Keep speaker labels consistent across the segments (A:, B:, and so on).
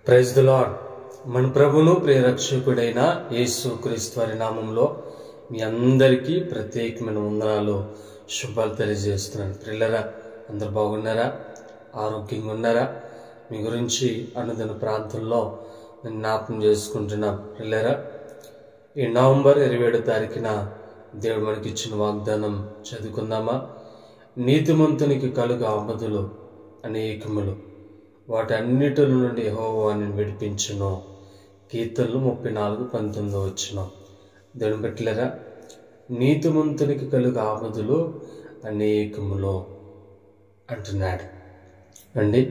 A: Praise the lord. మన ప్రభును ప్రియరక్షకుడైన యేసుక్రీస్తు వారి నామంలో మీ అందరికీ ప్రత్యేకమైన వందనాలు, శుభాలు తెలియజేస్తున్నాను. పిల్లరా, అందరు బాగున్నారా? ఆరోగ్యంగా ఉన్నారా? మీ గురించి అనుదిన ప్రాంతంలో నేను జ్ఞాపకం చేసుకుంటున్నా. పిల్లరా, ఈ నవంబర్ 27వ తారీఖున దేవుడు మనకి ఇచ్చిన వాగ్దానం చదువుకుందామా? నీతిమంతునికి కలుగు ఆపదలు అనేకములు, వాటన్నిటి నుండి యెహోవా నిన్ను విడిపించును. కీర్తనలు 34:19. దేవుని బిడ్డలారా, నీతిమంతునికి కలుగు ఆపదలు అనేకములు అంటున్నాడు అండి.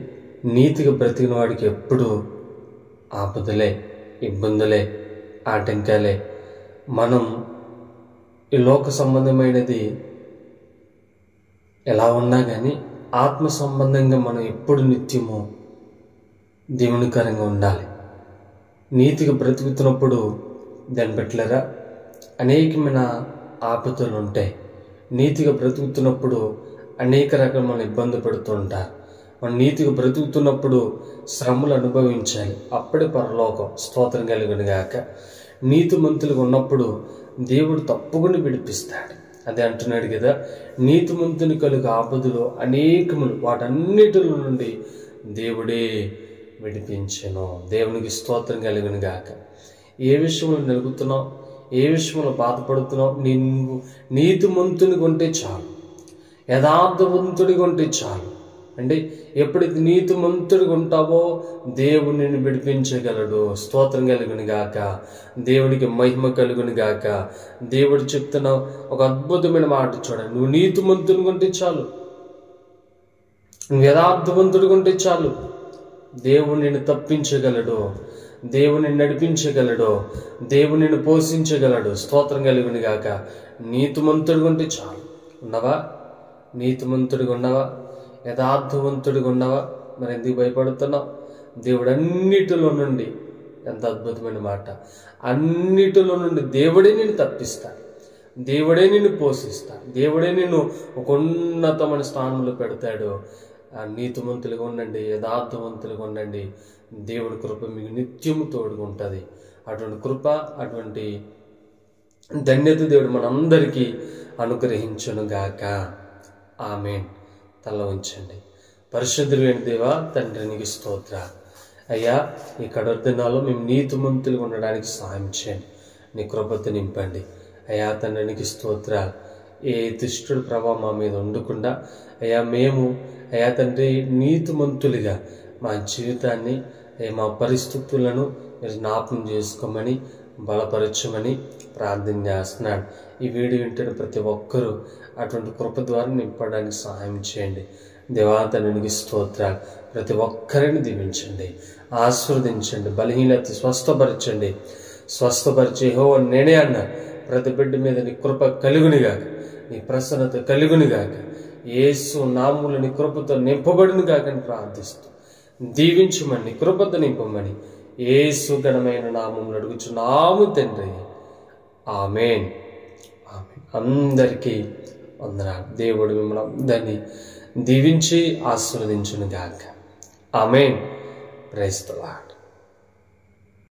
A: నీతిగా బ్రతికిన వాడికి ఎప్పుడు ఆపదలే, ఇబ్బందులే, ఆటంకాలే. మనం ఈ లోక సంబంధమైనది ఎలా ఉన్నా కానీ ఆత్మ సంబంధంగా మనం ఎప్పుడు నిత్యము దేవునికరంగా ఉండాలి. నీతిగా బ్రతుకుతున్నప్పుడు దాన్ని పెట్టలేరా అనేకమైన ఆపదలు ఉంటాయి. నీతిగా బ్రతుకుతున్నప్పుడు అనేక రకమైన ఇబ్బంది పడుతూ ఉంటారు. మనం నీతిగా బ్రతుకుతున్నప్పుడు శ్రమలు అనుభవించాలి, అప్పుడే పరలోకం. స్తోత్రం కలుగును గాక. నీతిమంతులుగా ఉన్నప్పుడు దేవుడు తప్పకుండా విడిపిస్తాడు. అదే అంటున్నాడు కదా, నీతిమంతుని కలుగు ఆపదలు అనేకములు, వాటన్నిటి నుండి దేవుడే విడిపించెను. దేవునికి స్తోత్రం కలుగును గాక. ఏ విషయంలో నలుగుతున్నావు, ఏ విషయంలో బాధపడుతున్నావు, నిన్ను నీతిమంతునిగా ఉంటే చాలు, యథార్థవంతుడిగా ఉంటే చాలు అంటే. ఎప్పుడైతే నీతిమంతుడిగా ఉంటావో దేవుడు నిన్ను విడిపించగలడు. స్తోత్రం కలుగును గాక. దేవునికి మహిమ కలుగును గాక. దేవుడు చెప్తున్న ఒక అద్భుతమైన మాట చూడండి. నువ్వు నీతిమంతుడిగా ఉంటే చాలు, నువ్వు యథార్థవంతుడిగా ఉంటే చాలు, దేవుడు నిన్ను తప్పించగలడు, దేవుని నడిపించగలడు, దేవుడు నిన్ను పోషించగలడు. స్తోత్రం కలుగును గాక. నీతిమంతుడిగా ఉంటే చాలు. ఉన్నావా? నీతిమంతుడిగా ఉన్నావా? యథార్థవంతుడిగా ఉన్నావా? మరి ఎందుకు భయపడుతున్నావు? దేవుడు అన్నిటిలో నుండి, ఎంత అద్భుతమైన మాట, అన్నిటిలో నుండి దేవుడే నిన్ను తప్పిస్తాడు, దేవుడే నిన్ను పోషిస్తాడు, దేవుడే నిన్ను ఒక ఉన్నతమైన స్థానంలో పెడతాడు. నీతిమంతులుగా ఉండండి, యథార్థవంతులుగా ఉండండి. దేవుడి కృప మీకు నిత్యము తోడుగా ఉంటుంది. అటువంటి కృప, అటువంటి ధన్యత దేవుడు మనందరికీ అనుగ్రహించును గాక. ఆమేన్. తల ఉంచండి. పరిశుద్ధుడైన దేవా, తండ్రి నీకు స్తోత్ర. అయ్యా, ఈ కడవ దినాల్లో మేము నీతిమంతులుగా ఉండడానికి సహాయం చేయండి, నీ కృపతో నింపండి. అయ్యా తండ్రి నీకు స్తోత్ర. ఏ దుష్టుడు ప్రభావం మా మీద ఉండకుండా అయ్యా మేము అయ్యా తండ్రి నీతిమంతులుగా మా జీవితాన్ని, మా పరిస్థితులను మీరు జ్ఞాపకం చేసుకోమని, బలపరచమని ప్రార్థన చేస్తున్నాడు. ఈ వీడియో వింటున్న ప్రతి ఒక్కరూ అటువంటి కృప ద్వారా నింపడానికి సహాయం చేయండి. దేవాతనికి స్తోత్రాలు. ప్రతి ఒక్కరిని దీవించండి, ఆశీర్వదించండి, బలహీనత స్వస్థపరచండి. స్వస్థపరిచే యెహోవా నేనే అన్నా. ప్రతి బిడ్డ మీద నీ కృప కలుగునిగాక, నీ ప్రసన్నత కలుగునిగాక. యేసు నామములో నీ కృపతో నింపబడును గాక అని ప్రార్థిస్తూ దీవించమని, నీ కృపతో నింపమని యేసు ఘనమైన నామములో అడుగుచున్నాము తండ్రి. ఆమేన్. ఆమేన్. అందరికీ వందనాలు. దేవుడు మిమ్మల్ని అందరినీ దీవించి ఆశీర్వదించును గాక. ఆమేన్. Praise the lord.